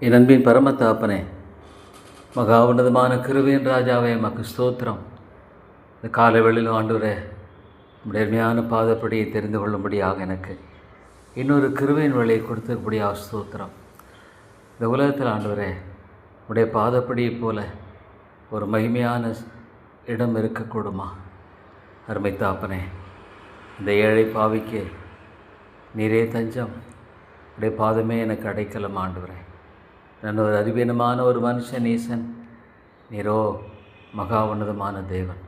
என் அன்பின் பரம தாப்பனே, மகா உன்னதமான கிருபையின் ராஜாவே, மக்கு ஸ்தோத்திரம். இந்த காலை வேளையிலும் ஆண்டவரே, உடைய அருமையான பாதப்படியை தெரிந்து கொள்ளும்படியாக எனக்கு இன்னொரு கிருபையின் வழியை கொடுத்தபடியாக ஸ்தோத்திரம். இந்த உலகத்தில் ஆண்டவரே, உடைய பாதப்படியைப் போல ஒரு மகிமையான இடம் இருக்கக்கூடுமா? அருமை தாப்பனே, இந்த ஏழை பாவிக்கு நீரே தஞ்சம், உடைய பாதமே எனக்கு அடைக்கலம். ஆண்டவரே, நான் ஒரு அறிவீனமான ஒரு மனுஷன் ஈசன், நீரோ மகா உன்னதமான தேவன்,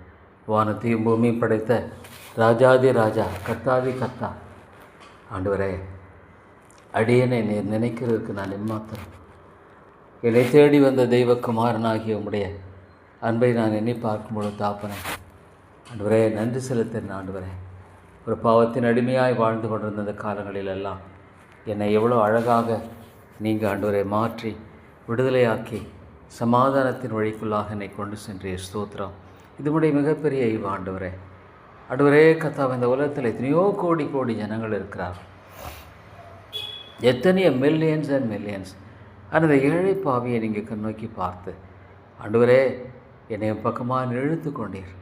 வானத்தையும் பூமியும் படைத்த ராஜாதி ராஜா, கர்த்தாதி கர்த்தா. ஆண்டவரே, அடியனை நீர் நினைக்கிறதுக்கு நான் எம்மாத்திரம். என்னை தேடி வந்த தெய்வக்குமாரனாகிய உம்முடைய அன்பை நான் எண்ணி பார்க்கும்பொழுது தாப்பனே, ஆண்டவரே நன்றி செலுத்தேன். ஆண்டவரே, ஒரு பாவத்தின் அடிமையாய் வாழ்ந்து கொண்டிருந்த இந்த காலங்களிலெல்லாம் என்னை எவ்வளோ அழகாக நீங்கள் ஆண்டவரை மாற்றி விடுதலையாக்கி சமாதானத்தின் வழிக்குள்ளாக என்னை கொண்டு சென்றே ஸ்தோத்திரம். இதுமுடைய மிகப்பெரிய ஈவு ஆண்டவரே. ஆண்டவரே கர்த்தாவே, இந்த உலகத்தில் எத்தனையோ கோடி கோடி ஜனங்கள் இருக்கிறார், எத்தனையோ மில்லியன்ஸ் அண்ட் மில்லியன்ஸ். ஆனால் இந்த ஏழை பாவியை நீங்கள் கண்ணோக்கி பார்த்து ஆண்டவரே என்னை என் பக்கமாக இழுத்து கொண்டீர்,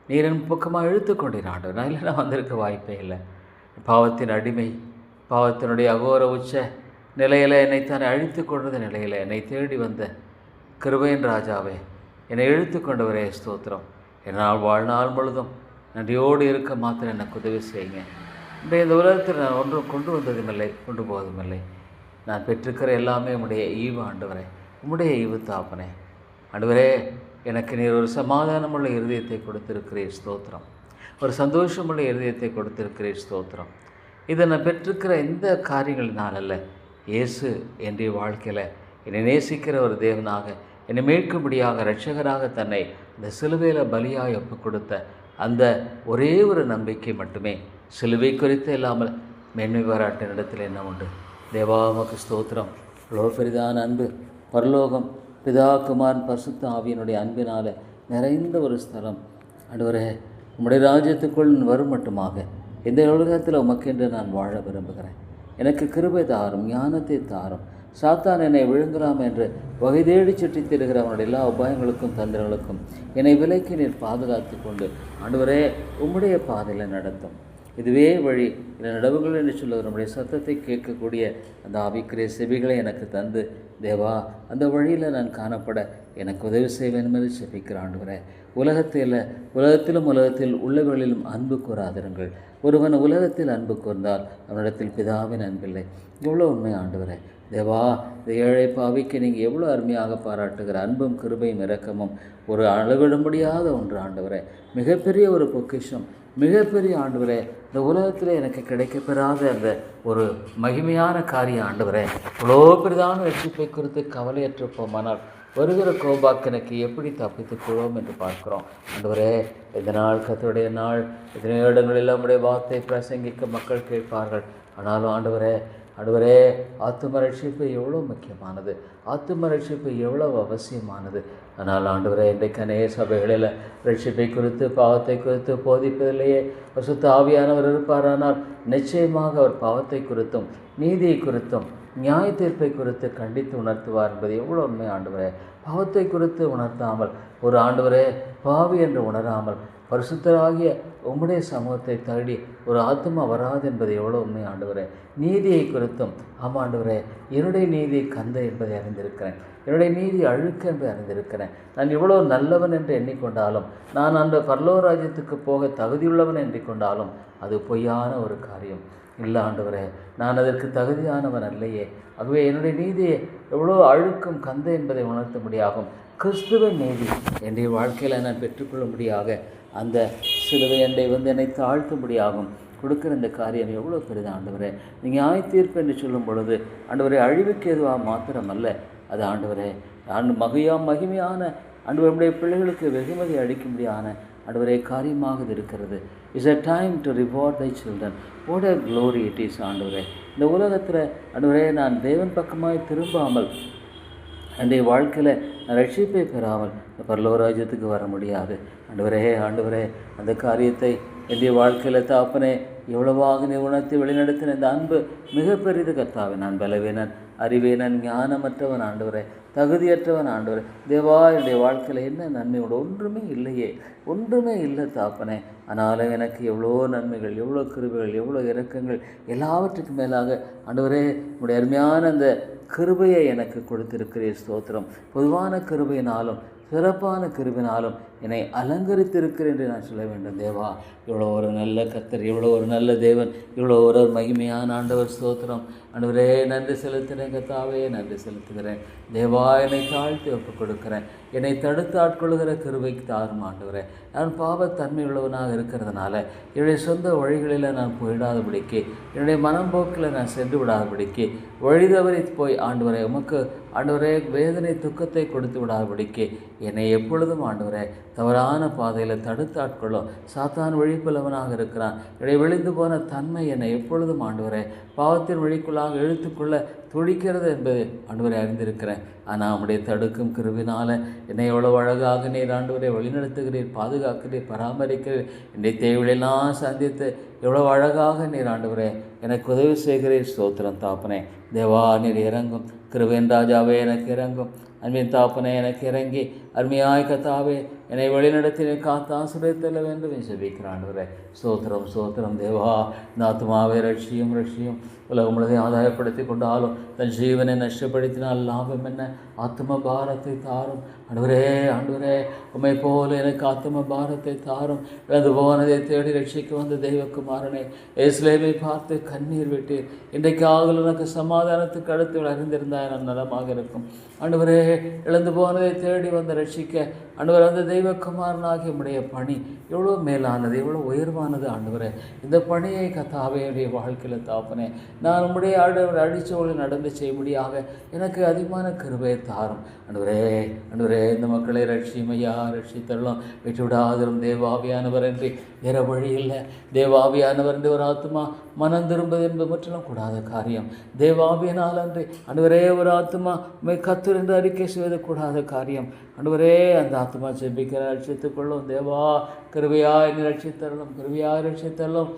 நீர் என் பக்கமாக இழுத்து கொண்டீர். ஆண்டவர், நான் இல்லைன்னா வந்திருக்க வாய்ப்பே இல்லை. பாவத்தின் அடிமை, பாவத்தினுடைய அகோர உச்ச நிலையில் என்னைத்தானே அழித்து கொண்டது நிலையில் என்னை தேடி வந்த கிருபையின் ராஜாவே, என்னை இழுத்து கொண்டவரே ஸ்தோத்திரம். என்னால் வாழ்நாள் முழுதும் நன்றியோடு இருக்க மாத்திரம் எனக்கு உதவி செய்யுங்க. இன்றைய இந்த உலகத்தில் நான் ஒன்றும் கொண்டு வந்ததுமில்லை, கொண்டு போவதுமில்லை. நான் பெற்றிருக்கிற எல்லாமே உம்முடைய ஈவு ஆண்டவரே, உம்முடைய ஈவு தாப்பனே. ஆண்டவரே, எனக்கு நீர் ஒரு சமாதானமுள்ள இருதயத்தை கொடுத்திருக்கிறீர் ஸ்தோத்திரம், ஒரு சந்தோஷமுள்ள இருதயத்தை கொடுத்திருக்கிறீர் ஸ்தோத்திரம். இதை நான் பெற்றிருக்கிற இந்த காரியங்களினால் அல்ல, இயேசு என்னுடைய வாழ்க்கையில் என்னை நேசிக்கிற ஒரு தேவனாக, என்னை மீட்கும்படியாக இரட்சகராக தன்னை இந்த சிலுவையில் பலியாய் ஒப்பு கொடுத்த அந்த ஒரே ஒரு நம்பிக்கை மட்டுமே. சிலுவை குறித்து இல்லாமல் மேன்மை பாராட்டின இடத்துல என்ன உண்டு? தேவாமக்கு ஸ்தோத்திரம். இவ்வளோ பெரிதான அன்பு, பரலோகம், பிதா குமாரன் பரிசுத்த ஆவியினுடைய அன்பினால் நிறைந்த ஒரு ஸ்தலம். ஆண்டவரே, உம்முடைய ராஜ்யத்துக்குள் வரும் மட்டுமாக இந்த உலகத்தில் உமக்கென்று நான் வாழ விரும்புகிறேன். எனக்கு கிருபை தாரும், ஞானத்தை தாரும். சாத்தான் என்னை விழுங்கலாம் என்று வகை தேடி சுற்றி திரிகிற அவனுடைய எல்லா உபாயங்களுக்கும் தந்திரங்களுக்கும் என்னை விலைக்கு நீர் பாதுகாத்து கொண்டு ஆண்டவரே உம்முடைய பாதையில் நடத்தும். இதுவே வழி, இந்த நடவுகள் என்று சொல்லுவது நம்முடைய சத்தத்தை கேட்கக்கூடிய அந்த ஆவிக்குரிய செவிகளை எனக்கு தந்து தேவா, அந்த வழியில் நான் காணப்பட எனக்கு உதவி செய்வேன் என்று செபிக்கிற ஆண்டவரே. உலகத்திலும் உலகத்தில் உள்ளவர்களிலும் அன்பு கூறாதிருங்கள். ஒருவன் உலகத்தில் அன்பு கூர்ந்தால் அவனிடத்தில் பிதாவின் அன்பில்லை. எவ்வளோ உண்மை ஆண்டவரே. தேவா, இந்த ஏழை பாவிக்கு நீங்கள் எவ்வளோ அருமையாக பாராட்டுகிற அன்பும் கிருபையும் இரக்கமும் ஒரு அளவிட முடியாத ஒன்று ஆண்டவரே. மிகப்பெரிய ஒரு பொக்கிஷம், மிகப்பெரிய ஆண்டவரே. இந்த உலகத்தில் எனக்கு கிடைக்கப்பெறாத அந்த ஒரு மகிமையான காரியம் ஆண்டவரே. இவ்வளோ பெரிதான ரட்சிப்பை குறித்து கவலையற்றிருப்போமானால் வருகிற கோபாக்கனுக்கு எப்படி தப்பித்துக் கொள்வோம் என்று பார்க்கிறோம். ஆண்டவரே, இந்த நாள் கர்த்தருடைய நாள். எத்தனையோ இடங்களில் நம்முடைய வார்த்தை பிரசங்கிக்க மக்கள் கேட்பார்கள். ஆனாலும் ஆண்டவரே, ஆத்தும ரட்சிப்பு எவ்வளோ முக்கியமானது, ஆத்தும ரட்சிப்பு எவ்வளோ அவசியமானது. ஆனால் ஆண்டவரே, இன்றைக்கு அநேக சபைகளில் ரட்சிப்பை குறித்து, பாவத்தை குறித்து போதிப்பதிலேயே பரிசுத்த ஆவியானவர் இருப்பாரானால் நிச்சயமாக அவர் பாவத்தை குறித்தும் நீதியை குறித்தும் நியாய தீர்ப்பை குறித்து கண்டித்து உணர்த்துவார் என்பது எவ்வளோ உண்மை ஆண்டவரே. பாவத்தை குறித்து உணர்த்தாமல், ஒரு ஆண்டவரே பாவி என்று உணராமல் பரிசுத்தராகிய உம்முடைய சமூகத்தை தேடி ஒரு ஆத்மா வராது என்பது எவ்வளோ உண்மை ஆண்டவரே. நீதியை குறித்தும், ஆமாம் ஆண்டவரே, என்னுடைய நீதி கந்த என்பதை அறிந்திருக்கிறேன், என்னுடைய நீதி அழுக்கு என்பதை அறிந்திருக்கிறேன். நான் எவ்வளோ நல்லவன் என்று எண்ணிக்கொண்டாலும், நான் அந்த பரலோக ராஜ்யத்துக்கு போக தகுதியுள்ளவன் எண்ணிக்கொண்டாலும் அது பொய்யான ஒரு காரியம். இல்லை ஆண்டவரே, நான் அதற்கு தகுதியானவன் அல்லையே. ஆகவே என்னுடைய நீதியை எவ்வளோ அழுக்கும் கந்த என்பதை உணர்த்தும்படியாகும் கிறிஸ்துவின் நீதி என்னுடைய வாழ்க்கையில் நான் பெற்றுக்கொள்ளும்படியாக அந்த சிலுவை அண்டை என்னை தாழ்த்தும்படியாகும் கொடுக்குற இந்த காரியம் எவ்வளோ பெரிது ஆண்டவரே. நீங்கள் நியாய தீர்ப்பு என்று சொல்லும் பொழுது ஆண்டவரே, அழிவுக்கு எதுவாக மாத்திரமல்ல, அது ஆண்டவரே மகிமையான ஆண்டவருடைய பிள்ளைகளுக்கு வெகுமதி அளிக்கும்படியான ஆண்டவரே காரியமாக இருக்கிறது. It's a time to reward thy children. what a glory it is ஆண்டவரே. இந்த உலகத்தில் ஆண்டவரே, நான் தேவன் பக்கமாய் திரும்பாமல் என்னுடைய வாழ்க்கையில் ரட்சிப்பை பெறாமல் இந்த பரலோக ராஜ்யத்துக்கு வர முடியாது. ஆண்டவரே, அந்த காரியத்தை என்னுடைய வாழ்க்கையில் தாப்பனே எவ்வளவாக நீ உணர்த்தி வழிநடத்தின இந்த அன்பு மிக பெரிது கர்த்தாவே. நான் பலவீனன், அறிவேனன், ஞானமற்றவன் ஆண்டவரே, தகுதியற்றவன் ஆண்டவரே. தேவா, என்னுடைய வாழ்க்கையில் என்ன நன்மையோட ஒன்றுமே இல்லையே, ஒன்றுமே இல்லை தாப்பனே. ஆனாலும் எனக்கு எவ்வளோ நன்மைகள், எவ்வளோ கிருபைகள், எவ்வளோ இரக்கங்கள், எல்லாவற்றுக்கும் மேலாக ஆண்டவரே உடைய அருமையான அந்த கிருபையை எனக்கு கொடுத்திருக்கிறீர். ஸ்தோத்திரம். பொதுவான கிருபையினாலும் சிறப்பான கிருபினாலும் என்னை அலங்கரித்திருக்கிறேன் என்று நான் சொல்ல வேண்டும். தேவா, இவ்வளோ ஒரு நல்ல கர்த்தர், இவ்வளோ ஒரு நல்ல தேவன், இவ்வளோ ஒரு மகிமையான ஆண்டவர். ஸ்தோத்திரம் ஆண்டவரே. நன்றி செலுத்துகிறேன் கர்த்தாவே, நன்றி செலுத்துகிறேன். தேவா, என்னை தாழ்த்தி ஒப்புக் கொடுக்கிறேன். என்னை தடுத்து ஆட்கொள்கிற கிருபைக்கு தாரும் ஆண்டவரே. நான் பாவத்தன்மை உள்ளவனாக இருக்கிறதுனால என்னுடைய சொந்த வழிகளில் நான் போயிடாதபடிக்கு, என்னுடைய மனம்போக்கில் நான் சென்று விடாதபடிக்கு, வழி தவறி போய் ஆண்டவரே உமக்கு ஆண்டவரே வேதனை துக்கத்தை கொடுத்து விடாதபடிக்கு என்னை எப்பொழுதும் ஆண்டவரே தவறான பாதையில் தடுத்து ஆட்கொள்ளும். சாத்தான் வழிப்புள்ளவனாக இருக்கிறான். என்னுடைய விழுந்து போன தன்மை என்னை எப்பொழுதும் ஆண்டவரே பாவத்தின் வழிக்குள்ளாக இழுத்துக்கொள்ள துடிக்கிறது என்பது ஆண்டவரை அறிந்திருக்கிறேன். ஆனால் நம்முடைய தடுக்கும் கிருபினால் என்னை எவ்வளோ அழகாக நீர் ஆண்டவரை வழிநடத்துகிறீர், பாதுகாக்கிறீர், பராமரிக்கிறீர். என்னுடைய தேவையெல்லாம் சந்தித்து எவ்வளோ அழகாக நீர் ஆண்டவரே எனக்கு உதவி செய்கிறீர். ஸ்தோத்திரம் தாப்பனே. தேவா, நீர் இறங்கும். கிருபையின் ராஜாவே எனக்கு இறங்கும். அன்பின் தாப்பனே எனக்கு இறங்கி அருமையாய் கத்தாவே என்னை வழிநடத்தினை காத்து ஆசிரியத்தல்ல வேண்டும் ஜெபிக்கிறான் ஆண்டவரே. ஸ்தோத்திரம் ஸ்தோத்திரம். தேவா, இந்த ஆத்மாவை ரட்சியும் ரட்சியும். உலகம் முழுவதையும் ஆதாயப்படுத்தி கொண்டாலும் தன் ஜீவனை நஷ்டப்படுத்தினால் லாபம் என்ன? ஆத்ம பாரத்தை தாரும் ஆண்டவரே. ஆண்டவரே, உம்மை போல எனக்கு ஆத்ம பாரத்தை தாரும். இழந்து போனதை தேடி ரட்சிக்க வந்த தெய்வக்குமாரனை எருசலேமை பார்த்து கண்ணீர் விட்டு இன்றைக்கு ஆகல உனக்கு சமாதானத்துக்கு அடுத்து அறிந்திருந்தால் நான் நலமாக இருக்கும். ஆண்டவரே, இழந்து போனதை தேடி வந்து ரட்சிக்க ஆண்டவர் அந்த தெய்வக்குமாரனாகி உம்முடைய பணி எவ்வளோ மேலானது, எவ்வளோ உயர்வானது ஆண்டவரே. இந்த பணியை கத்தாவையுடைய வாழ்க்கையில் தாப்பனே நான் உம்முடைய அடிச்சோடு நடந்து செய்யும்படியாக எனக்கு அதிகமான கிருபையை தாரும் ஆண்டவரே. ஆண்டவரே, இந்த மக்களை ரட்சிமையா ரட்சித்தரலாம். விட்டு விடாதரும் தேவாவியானவர் என்று வேற வழி இல்லை. தேவாவியானவர் என்று ஒரு ஆத்மா மனம் திரும்புவது என்பது முற்றிலும் கூடாத காரியம். தேவாவியனால் அன்று ஆண்டவரே ஒரு ஆத்மா கத்தர் என்று அறிக்கை செய்வது கூடாத காரியம். ஆண்டவரே, அந்த ஆத்மா ஜெபிக்கிற ரட்சித்துக் கொள்ளும். தேவா, கிருபையாய் நீ ரட்சித்தரலும், கிருபையாய் ரட்சித்தரலும்,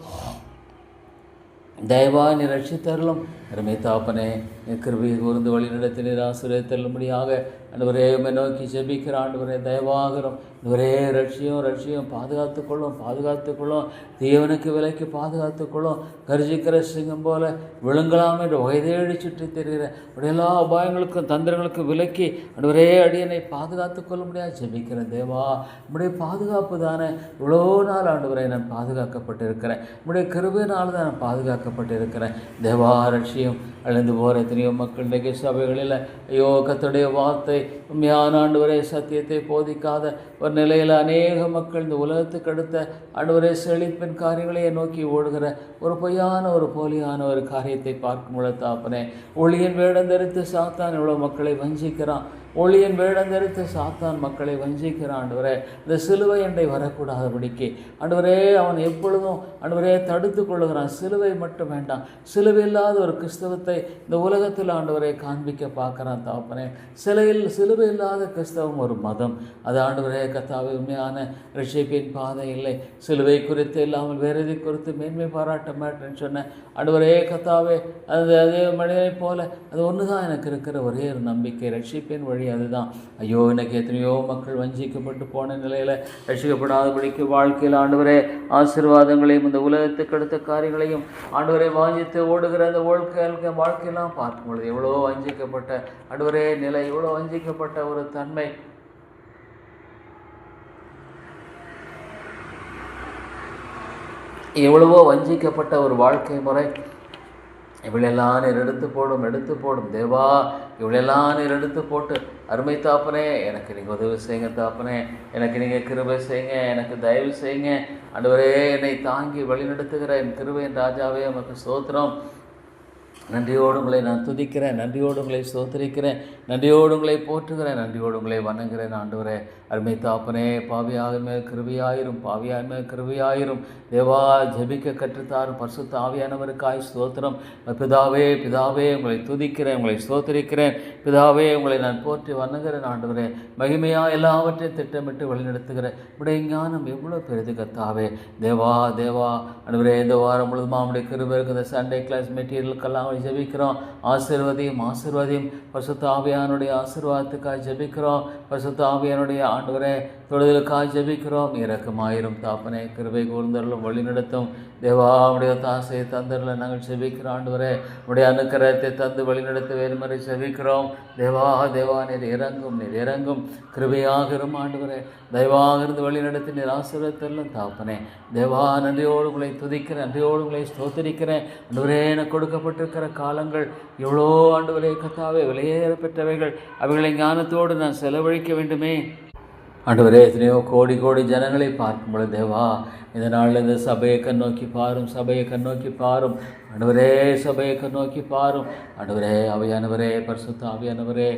தயவாய் நீ ரட்சித்தரலும். அருமை தாப்பனே, என் கிருபையை கூர்ந்து வழி நடத்தினீர் ஆசீர்வதித்தருளும்படியாக ஆண்டவரே உம்மை நோக்கி ஜெபிக்கிற ஆண்டவரே தயவாகிறோம். ஆண்டவரே, ரட்சியும் ரட்சியும் பாதுகாத்துக்கொள்ளும் பாதுகாத்துக்கொள்ளும். தீவனுக்கு விலைக்கு பாதுகாத்துக்கொள்ளும். கர்ஜிக்கிற சிங்கம் போல விழுங்கலாம் என்று வயதேடி சுற்றி தெரிகிற எல்லா அபாயங்களுக்கும் தந்திரங்களுக்கும் விலக்கி ஆண்டவரே அடியனை பாதுகாத்துக் கொள்ள முடியாது ஜெபிக்கிறேன். தேவா, உம்முடைய பாதுகாப்பு தானே இவ்வளோ நாள் ஆண்டவரை நான் பாதுகாக்கப்பட்டிருக்கிறேன். உம்முடைய கிருபையினால் தான் நான் பாதுகாக்கப்பட்டிருக்கிறேன். தேவா, ரட்சியும். அழிந்து போகிற எத்தனையோ மக்கள் இன்றைக்கு சபைகளில் ஐயோ கர்த்தருடைய வார்த்தை உண்மையான ஆண்டவரே சத்தியத்தை போதிக்காத ஒரு நிலையில் அநேக மக்கள் இந்த உலகத்துக்கு அடுத்த ஆண்டவரே செழிப்பின் காரியங்களையே நோக்கி ஓடுகிற ஒரு பொய்யான ஒரு போலியான ஒரு காரியத்தை பார்க்கும் பொழுது தாப்பனே, ஒளியின் வேடம் தரித்து சாத்தான் இவ்வளோ மக்களை வஞ்சிக்கிறான். ஒளியின் வேடம் தரித்து சாத்தான் மக்களை வஞ்சிக்கிறான். ஆண்டவரே, இந்த சிலுவை அண்டை வரக்கூடாதபடிக்கு ஆண்டவரே அவன் எப்பொழுதும் ஆண்டவரே தடுத்து கொள்ளுகிறான். சிலுவை மட்டும் வேண்டாம், சிலுவை இல்லாத ஒரு கிறிஸ்தவத்தை இந்த உலகத்தில் ஆண்டவரை காண்பிக்க பார்க்குறான் தாப்பனே. சிலுவை இல்லாத கிறிஸ்தவம் ஒரு மதம். அது ஆண்டவரே கத்தாவை உண்மையான ரட்சிப்பின் பாதை இல்லை. சிலுவை குறித்து இல்லாமல் வேறு எதை குறித்து மேன்மை பாராட்ட மாட்டேன்னு சொன்னேன். ஆண்டவரே கத்தாவே, அதே மனிதனைப் போல அது ஒன்று தான் எனக்கு இருக்கிற ஒரே ஒரு நம்பிக்கை, ரட்சிப்பின் வழி அதுதான். ஐயோ, எனக்கு எத்தனையோ மக்கள் வஞ்சிக்கப்பட்டு போன நிலையில் ரட்சிக்கப்படாதபடிக்கு வாழ்க்கையில் ஆண்டவரே ஆசீர்வாதங்களையும் இந்த உலகத்துக்கு அடுத்த காரியங்களையும் ஆண்டவரை வாஞ்சித்து ஓடுகிற அந்த வாழ்க்கையெல்லாம் பார்க்கும் பொழுது எவ்வளோ வஞ்சிக்கப்பட்ட ஆண்டவரே நிலை, எவ்வளோ வஞ்சிக்கப்பட்ட ஒரு தன்மை, எவ்வளவோ வஞ்சிக்கப்பட்ட ஒரு வாழ்க்கை முறை. இவளெல்லாம் நீர் எடுத்து போடும் தேவா, இவளெல்லாம் நீர் எடுத்து போட்டு அருமை தாப்பனே எனக்கு நீங்கள் உதவி செய்யுங்க தாப்பனே, எனக்கு நீங்கள் கிருபை செய்யுங்க, எனக்கு தயவு செய்யுங்க ஆண்டவரே. என்னை தாங்கி வழிநடத்துகிற என் கிருபையின் ராஜாவே உமக்கு ஸ்தோத்திரம். நன்றியோடு உங்களை நான் துதிக்கிறேன், நன்றியோடு உங்களை ஸ்தோத்திரிக்கிறேன், நன்றியோடு உங்களை போற்றுகிறேன், நன்றியோடு உங்களை வணங்குகிறேன் ஆண்டவரே. அருமை தாப்பனே, பாவியாயின் மேல் கிருபையாயிரும், பாவியாயின் மேல் கிருபையாயிரும். தேவா, ஜெபிக்க கற்றுத்தாரும் பரிசுத்த ஆவியானவருக்காய் ஸ்தோத்திரம். பிதாவே பிதாவே உங்களை துதிக்கிறேன், உங்களை ஸ்தோத்திரிக்கிறேன். பிதாவே, உங்களை நான் போற்றி வணங்குகிறேன் ஆண்டவரே. மகிமையாக எல்லாவற்றையும் திட்டமிட்டு வழிநடத்துகிறேன். உடைய ஞானம் எவ்வளோ பெரிது கத்தாவே. தேவா தேவா ஆண்டவரே, இந்த வாரம் முழுதுமா உடைய கிருபை இருக்குது. சண்டே கிளாஸ் மெட்டீரியலுக்கெல்லாம் அவளை ஜெபிக்கிறோம். ஆசீர்வதியும் பரிசுத்த ஆவியானுடைய ஆசீர்வாதத்துக்காக ஜெபிக்கிறோம். பரிசுத்த ஆவியானுடைய ஆண்டவரே தொழுதலுக்காக ஜெபிக்கிறோம். இரக்கமாயிரும் தாப்பனே, கிருபை கூர்ந்தருளும், வழிநடத்தும் தேவா. உடைய தாசையை தந்தரில் நாங்கள் ஜெபிக்கிறோம். ஆண்டவரே உடைய அனுக்கிரகத்தை தந்து வழிநடத்த வேறுமுறை ஜெபிக்கிறோம். தேவா நீர் இறங்கும் கிருபையாகிரும். ஆண்டவரே தயவாக இருந்து வழிநடத்தி நீர் ஆசீர்வதித்தருளும் தாப்பனே. தேவா நன்றியோடு உங்களை துதிக்கிறேன், நன்றியோடு உங்களை ஸ்தோத்திரிக்கிறேன். ஆண்டவரே எனக்கு கொடுக்கப்பட்டிருக்கிற காலங்கள் எவ்வளோ ஆண்டவரே கர்த்தாவே விலையேற பெற்றவைகள். அவைகளை ஞானத்தோடு நான் செலவழிக்க வேண்டுமே. ஆண்டவரே எத்தனையோ கோடி ஜனங்களை பார்க்கும் பொழுது தேவா இந்த நாளில் இந்த சபையை கண்ணோக்கி பாரும். ஆண்டவரே சபையை கண்ணோக்கி பாரும். ஆண்டவரே ஆவியானவரே, பரிசுத்த ஆவியானவரே,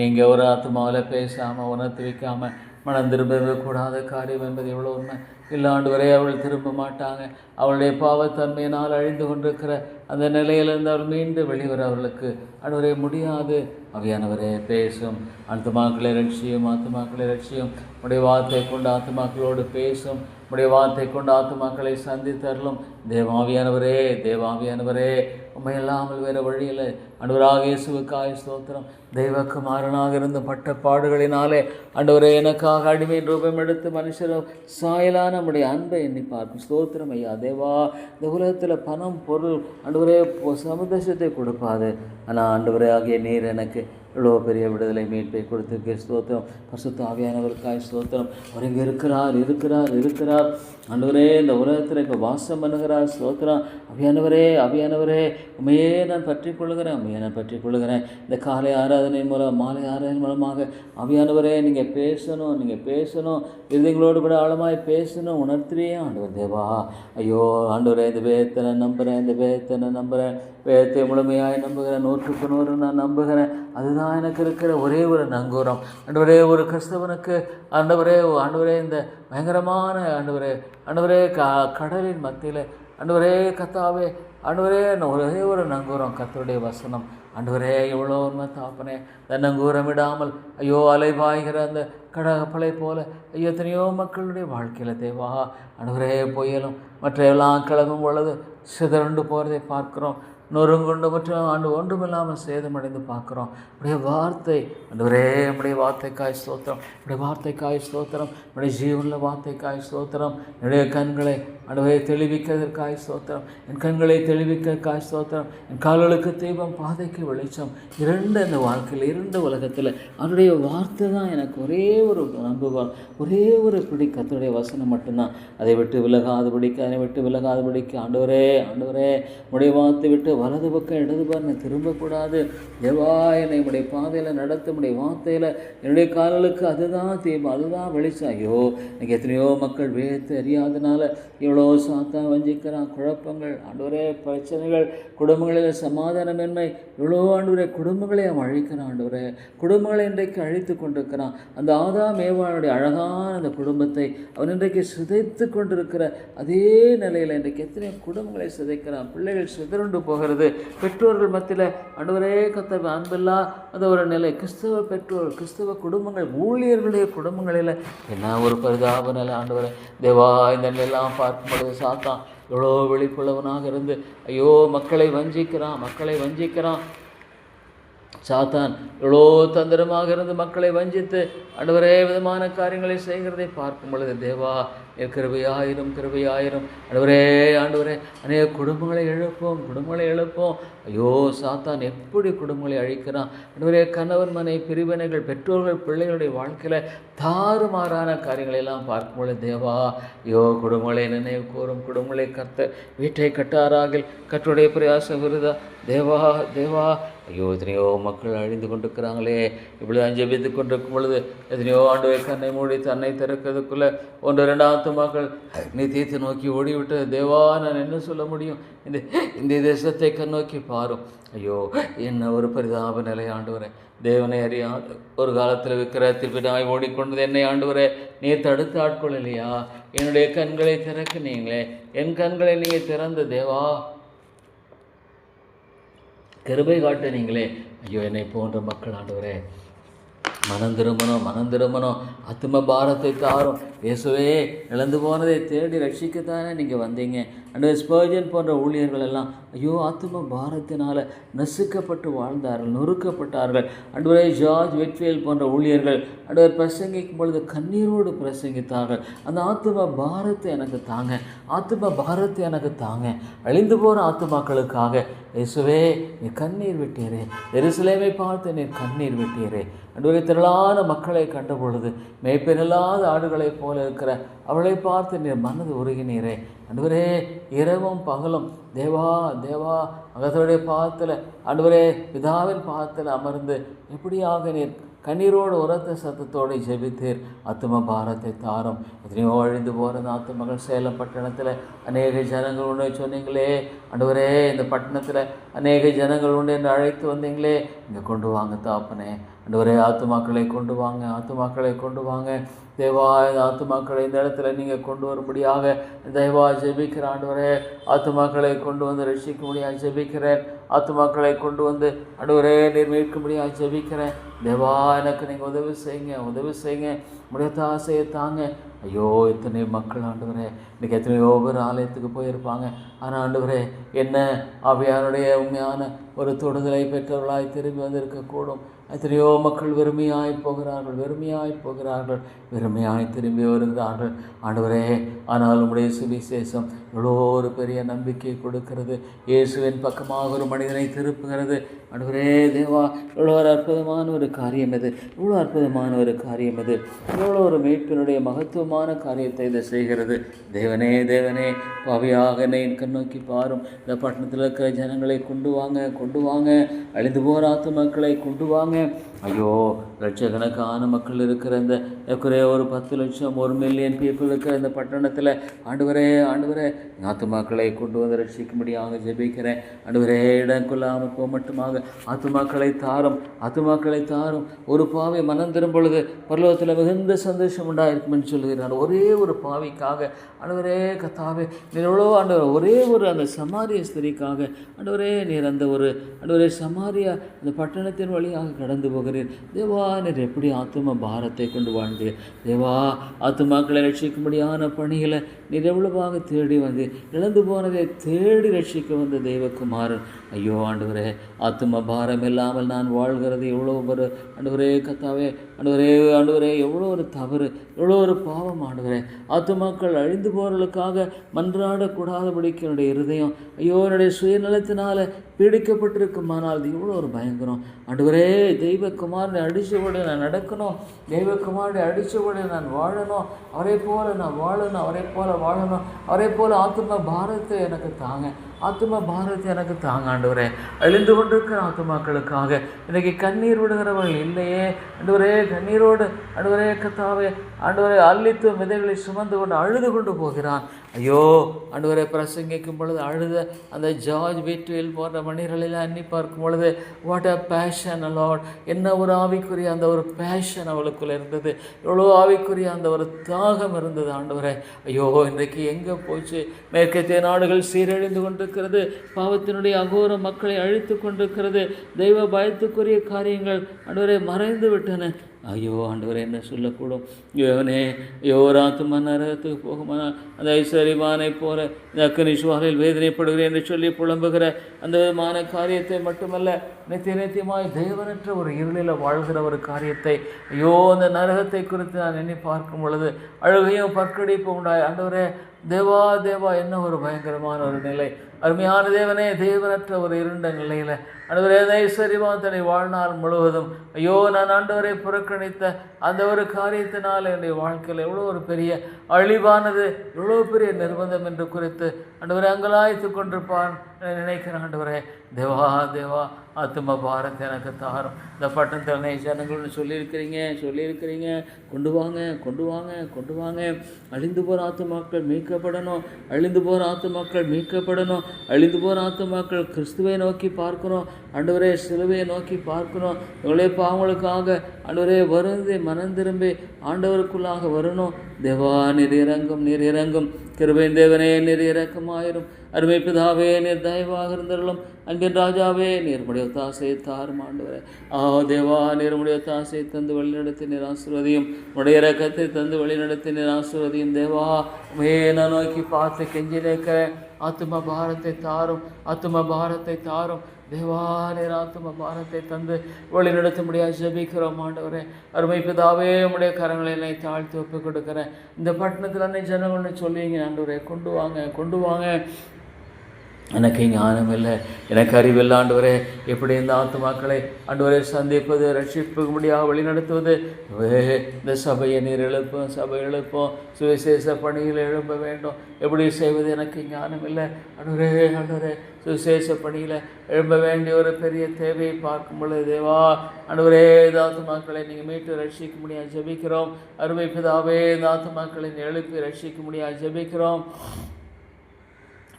நீங்கள் ஒரு ஆத்மாவில் பேசாமல் உணர்த்தி வைக்காமல் மனம் திரும்பக்கூடாத காரியம் என்பது எவ்வளோ உண்மை. இல்லை ஆண்டவரே, அவள் திரும்ப மாட்டாங்க. அவளுடைய பாவத்தன்மையினால் அழிந்து கொண்டிருக்கிற அந்த நிலையிலிருந்து அவள் மீண்டு வெளிவர அவர்களுக்கு ஆண்டவரே முடியாது. ஆவியானவரே பேசும். ஆத்துமாக்களை ரட்சியும். உடைய வார்த்தை கொண்டு ஆத்துமாக்களோடு பேசும். உடைய வார்த்தை கொண்டு ஆத்துமாக்களை சந்தித்தரலும். தேவாவியானவரே உண்மையில்லாமல் வேறு வழியில் ஆண்டவராக இயேசுவுக்காய் ஸ்தோத்திரம். தெய்வக்குமாரனாக இருந்து பட்ட பாடுகளினாலே ஆண்டவரே எனக்காக அடிமையின் ரூபம் எடுத்து மனுஷரும் சாயலான நம்முடைய அன்பை எண்ணி பார்க்கும். ஸ்தோத்திரம் ஐயா. தேவா இந்த உலகத்தில் பணம் பொருள் ஆண்டவரே சமுதேசத்தை கொடுப்பாது. ஆனால் ஆண்டவரே ஆகிய நீர் எனக்கு இவ்வளோ பெரிய விடுதலை மீட்பை கொடுத்துருக்கு. ஸ்தோத்திரம். பரிசுத்த ஆவியானவருக்காய் ஸ்தோத்திரம். அவர் இங்கே இருக்கிறார். ஆண்டவரே இந்த உலகத்தில் இப்போ வாசம் பண்ணுகிறார். ஸ்தோத்திரம். அவியானவரே உண்மையே நான் பற்றி கொள்ளுகிறேன். இந்த காலை ஆராதனை மூலம் மாலை ஆராதனை மூலமாக அவியானவரே நீங்கள் பேசணும். இருதயங்களோடு கூட ஆழமாய் பேசணும். உணர்த்துறியே ஆண்டவர் தேவா. ஐயோ ஆண்டவரே இந்த வேதத்தை நம்புகிறேன். வேதத்தை முழுமையாய் நம்புகிறேன். 100க்கு 100 நான் நம்புகிறேன். அதுதான் எனக்கு இருக்கிற ஒரே ஒரு நங்கூரம். ஆண்டவரே ஒரு கிறிஸ்தவனுக்கு ஆண்டவரே இந்த பயங்கரமான ஆண்டவரே கடலின் மத்தியில் ஆண்டவரே கர்த்தாவே ஆண்டவரே ஒரே ஒரு நங்கூரம் கர்த்தருடைய வசனம். ஆண்டவரே எவ்வளோ உண்மை தாப்பனே. இந்த நங்கூரம் விடாமல் ஐயோ அலைபாய்கிற அந்த கடற்பலை போல ஐயோ எத்தனையோ மக்களுடைய வாழ்க்கையில் தேவா ஆண்டவரே புயலும் மற்ற எல்லாம் கிளம்பும் பொழுது சிதறண்டு போகிறதை பார்க்குறோம். நொறுங்குண்டு மற்றும் ஒன்றுமில்லாமல் சேதமடைந்து பார்க்குறோம். உடைய வார்த்தை ஆண்டவரே நம்முடைய வார்த்தைக்காய் ஸ்தோத்திரம். நம்முடைய ஜீவனில் வார்த்தைக்காய் ஸ்தோத்திரம். என்னுடைய கண்களை ஆண்டவரே தெளிவிக்கிறதற்காய் ஸ்தோத்திரம். என் கண்களை தெளிவிக்கிறதுக்காய் ஸ்தோத்திரம். என் கால்களுக்கு தீபம், பாதைக்கு வெளிச்சம். இந்த வாழ்க்கையில் 2 உலகத்தில் அவருடைய வார்த்தை தான் எனக்கு ஒரே ஒரு நம்புவார், ஒரே ஒரு பிடி. கர்த்தருடைய வசனம் மட்டும்தான். அதை விட்டு விலகாதபடிக்கு ஆண்டவரே உடைய வார்த்தை விட்டு வலது பக்கம் இடது பக்கம் திரும்பக்கூடாது. தேவா என்னை உடைய பாதையில் நடத்த, உடைய வார்த்தையில் என்னுடைய கால்களுக்கு அதுதான் தீபம், அதுதான் வெளிச்சம். ஐயோ எனக்கு எத்தனையோ மக்கள் வேத்து அறியாதனால இவ்வளோ சாத்தான் வஞ்சிக்கிறான். குழப்பங்கள் ஆண்டவரே, பிரச்சனைகள், குடும்பங்களில் சமாதானமின்மை, இவ்வளோ ஆண்டவரே குடும்பங்களை அவன் அழிக்கிறான். ஆண்டவரே குடும்பங்களை இன்றைக்கு அழித்து கொண்டிருக்கிறான். அந்த ஆதாம் ஏவாளுடைய அழகான அந்த குடும்பத்தை அவன் இன்றைக்கு சிதைத்து கொண்டிருக்கிற அதே நிலையில் இன்றைக்கு எத்தனையோ குடும்பங்களை சிதைக்கிறான். பிள்ளைகள் சிதறுண்டு போகிறது. பெற்றோர்கள் மத்தியில் ஆண்டவரே கர்த்தர் அன்பில்லா அந்த ஒரு நிலை. கிறிஸ்தவ பெற்றோர், கிறிஸ்தவ குடும்பங்கள், ஊழியர்களுடைய குடும்பங்களில் என்ன ஒரு பரிதாப நிலை. ஆண்டவரே தேவா இந்த நிலையெல்லாம் பார்க்கும் பொழுது சாத்தான் எவ்வளோ விழிப்புள்ளவனாக இருந்து ஐயோ மக்களை வஞ்சிக்கிறான். சாத்தான் எவ்வளோ தந்திரமாக இருந்து மக்களை வஞ்சித்து ஆண்டவரே விதமான காரியங்களை செய்கிறதை பார்க்கும் பொழுது தேவா கிருபையாயிரும். ஆண்டவரே அநேக குடும்பங்களை எழுப்போம். ஐயோ சாத்தான் எப்படி குடும்பங்களை அழிக்கிறான். ஆண்டவரே கணவன் மனை பிரிவினைகள், பெற்றோர்கள் பிள்ளைகளுடைய வாழ்க்கையில் தாறுமாறான காரியங்களை எல்லாம் பார்க்கும் பொழுது தேவா ஐயோ குடும்பங்களை நினைவு கூறும். குடும்பங்களை வீட்டை கட்டாராகில் கற்றுடைய பிரயாசம் விருதா. தேவா ஐயோ எத்தனையோ மக்கள் அழிந்து கொண்டிருக்கிறாங்களே. இப்படி ஜெபித்து கொண்டிருக்கும் பொழுது எத்தனையோ ஆண்டவரை கண்ணை மூடி தன்னை திறக்கிறதுக்குள்ளே 1-2 ஆத்துமாக்கள் நித்தியத்தை நோக்கி ஓடிவிட்டு தேவா நான் என்ன சொல்ல முடியும். இந்த தேசத்தை கண்ணோக்கி பாரும். ஐயோ என்ன ஒரு பரிதாப நிலை. ஆண்டவரே தேவனை அறியாது ஒரு காலத்தில் விக்கிரகத்தில் பின்னாய் ஓடிக்கொண்டது என்னை ஆண்டவரே நீர் தடுத்து ஆட்கொள்ளலையா? என்னுடைய கண்களை திறக்குனீங்களே, என் கண்களை நீங்கள் திறந்த தேவா கிருபை காட்டுனீங்களே. ஐயோ என்னை போன்ற மக்கள் ஆண்டவரே மனம் திரும்பணும். ஆத்தும பாரத்தை தாரும். இயேசுவே இழந்து போனதை தேடி ரட்சிக்கத்தானே நீங்கள் வந்தீங்க. அண்ட் ஸ்பர்ஜன் போன்ற ஊழியர்கள் எல்லாம் ஐயோ ஆத்தும பாரத்தினால் நசுக்கப்பட்டு வாழ்ந்தார்கள், நொறுக்கப்பட்டார்கள். ஆண்டவரே ஜார்ஜ் வெட்ஃபீல்ட் போன்ற ஊழியர்கள் ஆண்டவர் பிரசங்கிக்கும் பொழுது கண்ணீரோடு பிரசங்கித்தார்கள். அந்த ஆத்தும பாரத்தை எனக்கு தாங்க, ஆத்தும பாரத்தை எனக்கு தாங்க. அழிந்து போகிற ஆத்துமாக்களுக்காக இயேசுவே நீர் கண்ணீர் விட்டீரே, எருசலேமை பார்த்து நீர் கண்ணீர் விட்டீரே. ஆண்டவரே திரளான மக்களை கண்ட பொழுது மேய்ப்பெனில்லாத ஆடுகளைப் போல இருக்கிற அவளை பார்த்து நீர் மனது உருகினீரே. ஆண்டவரே இரவும் பகலும் தேவா தேவா அகத்தோடைய பாதத்தில் ஆண்டவரே பிதாவின் பாதத்தில் அமர்ந்து எப்படியாக நீர் கண்ணீரோடு உரத்த சத்தத்தோடு ஜெபித்தீர். ஆத்தும பாரத்தை தாரும். எத்தனையோ அழிந்து போகிற ஆத்துமகள் சேலம் பட்டணத்தில் அநேக ஜனங்கள் உண்டு சொன்னீங்களே. ஆண்டவரே இந்த பட்டணத்தில் அநேக ஜனங்கள் உண்டு என்று அழைத்து வந்தீங்களே, இங்கே கொண்டு வாங்க தாப்பனே. ஆண்டவரே ஆத்துமாக்களை கொண்டு வாங்க, ஆத்துமாக்களை கொண்டு வாங்க தேவா. இந்த ஆத்துமாக்களை இந்த இடத்துல நீங்கள் கொண்டு வரும்படியாக தேவா ஜெபிக்கிற ஆண்டவரே. ஆத்துமாக்களை கொண்டு வந்து ரட்சிக்கும்படியாக ஜெபிக்கிறேன். ஆத்துமாக்களை கொண்டு வந்து ஆண்டவரே நீர் மீட்கும்படியாக ஜெபிக்கிறேன். தேவா எனக்கு நீங்கள் உதவி செய்யுங்க, உதவி செய்யுங்க. முடியாத ஆசையை தாங்க. ஐயோ இத்தனை மக்கள் ஆண்டவரே, இன்றைக்கி எத்தனையோ பேர் ஆலயத்துக்கு போயிருப்பாங்க. ஆனால் ஆண்டவரே என்ன ஆவியானுடைய உண்மையான ஒரு தொடுதலை பெற்றவர்களாய் திரும்பி வந்திருக்கக்கூடும். எத்தனையோ மக்கள் வெறுமையாய் போகிறார்கள், வெறுமையாய் போகிறார்கள், வெறுமையாய் திரும்பி வருகிறார்கள் ஆண்டவரே. ஆனால் உம்முடைய சுவிசேஷம் எவ்வளோ ஒரு பெரிய நம்பிக்கை கொடுக்கிறது. இயேசுவின் பக்கமாக ஒரு மனிதனை திருப்புகிறது ஆண்டவரே. தேவா எவ்வளோ ஒரு அற்புதமான ஒரு காரியம் இது, எவ்வளோ அற்புதமான ஒரு காரியம் இது, எவ்வளோ ஒரு மீட்பினுடைய மகத்துவமான காரியத்தை இதை செய்கிறது. தேவனே தேவனே பாவியாக என்னை கண்ணோக்கி பாரும். இந்த பட்டணத்தில் இருக்கிற ஜனங்களை கொண்டு வாங்க, கொண்டு வாங்க. அழிந்து போகிற ஆத்துமக்களை கொண்டு வாங்க. ஐயோ லட்சக்கணக்கான மக்கள் இருக்கிற இந்த ஒரு 10 லட்சம் 1 மில்லியன் பீப்புள் இருக்கிற இந்த பட்டணத்தில் ஆண்டவரே ஆண்டவரே ஆத்துமாக்களை கொண்டு வந்து ரட்சிக்கும்படியாக ஜெபிக்கிறேன். ஆண்டவரே இடம் கொள்ளாமல் போக மட்டுமாக ஆத்துமாக்களை தாரும், ஆத்துமாக்களை தாரும். ஒரு பாவி மனம் திரும்பும் பொழுது பரலோகத்தில் மிகுந்த சந்தோஷம் உண்டாயிருக்கும்னு சொல்லுகிறார். ஒரே ஒரு பாவிக்காக ஆண்டவரே கத்தாவே நீர் எவ்வளோ ஆண்டவர், ஒரே ஒரு அந்த சமாரிய ஸ்திரிக்காக ஆண்டவரே நீர் அந்த ஒரு ஆண்டவரே சமாரியா அந்த பட்டணத்தின் வழியாக கடந்து போகிறீர். தேவா நீர் எப்படி ஆத்தும பாரத்தை கொண்டு வாழ்ந்தீர். தேவா ஆத்துமாக்களை ரட்சிக்கும்படியான பணிகளை நீர் எவ்வளவாக தேடி வந்து இழந்து போனதை தேடி ரட்சிக்க வந்த தெய்வகுமாரன். ஐயோ ஆண்டவரே ஆத்தும பாரம் இல்லாமல் நான் வாழ்கிறது எவ்வளோ ஒரு ஆண்டவரே கத்தாவே ஆண்டவரே ஆண்டவரே எவ்வளோ ஒரு தவறு, எவ்வளோ ஒரு பாவம் ஆண்டவரே. ஆத்துமாக்கள் அழிந்து போகிறவர்களுக்காக மன்றாடக்கூடாதபடிக்கு என்னுடைய இருதயம் ஐயோ என்னுடைய சுயநலத்தினால் பீடிக்கப்பட்டிருக்குமானால் அது எவ்வளோ ஒரு பயங்கரம் ஆண்டவரே. தெய்வகுமாரனை அடித்தபடி நான் நடக்கணும், தெய்வகுமாரனை அடித்தபடி நான் வாழணும், அவரை போல நான் வாழணும், அவரை போல வாழணும், அவரை போல ஆத்தும பாரத்தை எனக்கு தாங்க, ஆத்தும பாரத்தை எனக்கு தாங்க ஆண்டவரே. அழிந்து கொண்டிருக்கிற ஆத்துமாக்களுக்காக இன்றைக்கி கண்ணீர் விடுகிறவர்கள் இல்லையே ஆண்டவரே. கண்ணீரோடு ஆண்டவரே கத்தாவே ஆண்டவரே அள்ளித்து விதைகளை சுமந்து கொண்டு அழுது கொண்டு போகிறான். ஐயோ ஆண்டவரை பிரசங்கிக்கும் பொழுது அழுத அந்த ஜார்ஜ் வெட்ஃபீல்ட் போன்ற மனிதர்களெல்லாம் எண்ணி பார்க்கும் பொழுது வாட் அ பேஷன் லார்ட். என்ன ஒரு ஆவிக்குரிய அந்த ஒரு பேஷன் அவளுக்குள்ள இருந்தது, எவ்வளோ ஆவிக்குரிய அந்த ஒரு தாகம் இருந்தது ஆண்டவரே. ஐயோ இன்றைக்கு எங்கே போச்சு? மேற்கத்திய நாடுகள் சீரழிந்து கொண்டிருக்கிறது, பாவத்தினுடைய அகோர மக்களை அழித்து கொண்டிருக்கிறது, தெய்வ பயத்துக்குரிய காரியங்கள் ஆண்டவரை மறைந்து விட்டன. ஐயோ ஆண்டவரை என்ன சொல்லக்கூடும்? யோனே யோராத்துமா நரகத்துக்கு போகுமானா அந்த ஐஸ்வர்யமானை போல இந்த அக்கனிஷ்வாரில் வேதனைப்படுகிறேன் என்று சொல்லி புலம்புகிற அந்த விதமான காரியத்தை மட்டுமல்ல, நித்தியமாய் தேவனற்ற ஒரு இருளில் வாழ்கிற ஒரு காரியத்தை ஐயோ அந்த நரகத்தை குறித்து நான் எண்ணி பார்க்கும் பொழுது அழுகையும் பற்கடிப்பு உண்டாய். ஆண்டவரே தேவா தேவா என்ன ஒரு பயங்கரமான ஒரு நிலை. அருமையான தேவனே தேவனற்ற ஒரு இருண்ட நிலையில் ஆண்டவரே ஐஸ்வர்யமாக தன்னை வாழ்நாள் முழுவதும் ஐயோ நான் ஆண்டவரை புறக்கணித்த அந்த ஒரு காரியத்தினால் என்னுடைய வாழ்க்கையில் எவ்வளோ ஒரு பெரிய அழிவானது, எவ்வளோ பெரிய நிர்பந்தம் என்று குறித்து ஆண்டவரை அங்கலாய்த்து கொண்டிருப்பான் நினைக்கிறேன். ஆண்டவரே தேவா தேவா ஆத்தும பாரத்தை எனக்கு தாரும். இந்த பட்டணத்தில் ஜனங்கள்னு சொல்லியிருக்கிறீங்க. கொண்டு வாங்க, கொண்டு வாங்க, கொண்டு வாங்க. அழிந்து போகிற ஆத்துமாக்கள் மீட்கப்படணும், அழிந்து போகிற ஆத்துமாக்கள் மீட்கப்படணும், அழிந்து போகிற ஆத்துமாக்கள் கிறிஸ்துவை நோக்கி பார்க்கணும் ஆண்டவரே, சிலுவையை நோக்கி பார்க்கணும். இவங்களே பாவங்களுக்காக ஆண்டவரே வருந்தி மனம் திரும்பி ஆண்டவருக்குள்ளாக வரணும். தேவா நீர் இறங்கும், கிருபையின் தேவனே நீர் இரக்கமாயிரும். அருமை பிதாவே நீர் தயவாக இருந்தருளும். அன்பின் ராஜாவே நீர் உடைய ஒத்தாசையை தாரும் ஆண்டவரே. தேவா நீர் உடைய ஒத்தாசையை தந்து வழிநடத்தி நீர் ஆசீர்வதியும். உடைய இரக்கத்தை தந்து வழிநடத்தி நீர் ஆசீர்வதியும். தேவா மேல நோக்கி பார்த்து கெஞ்சி நிற்கிறேன். ஆத்தும பாரத்தை தாரும், ஆத்தும பாரத்தை தாரும். தேவா நீர் ஆத்தும பாரத்தை தந்து வழி நடத்த முடியாது ஜெபிக்கிறோம் ஆண்டவரே. அருமை பிதாவே உடைய கரங்களை என்னை தாழ்த்தி ஒப்பு கொடுக்குறேன். இந்த பட்டணத்தில் அன்னை ஜனங்கள்னு சொல்லிங்க ஆண்டவரே. கொண்டு வாங்க, கொண்டு வாங்க. எனக்கு ஞானம் இல்லை, எனக்கு அறிவில்லை ஆண்டவரே. எப்படி இந்த ஆத்துமாக்களை ஆண்டவரை சந்திப்பது, ரட்சிப்பு முடியாக வழிநடத்துவது. இந்த சபையை நீர் எழுப்போம், சபை எழுப்போம், சுவிசேஷ பணியில் எழுப்ப வேண்டும். எப்படி செய்வது எனக்கு ஞானம் இல்லை ஆண்டவரே. ஆண்டவரே சுவிசேஷ பணியில் எழுப்ப வேண்டிய ஒரு பெரிய தேவையை பார்க்கும் பொழுது தேவா ஆண்டவரே இந்த ஆத்துமாக்களை நீங்கள் மீட்டு ரட்சிக்க முடியாது ஜெபிக்கிறோம். அருமை பிதாவே இந்த ஆத்துமாக்களை எழுப்பி ரட்சிக்க முடியாது ஜெபிக்கிறோம்.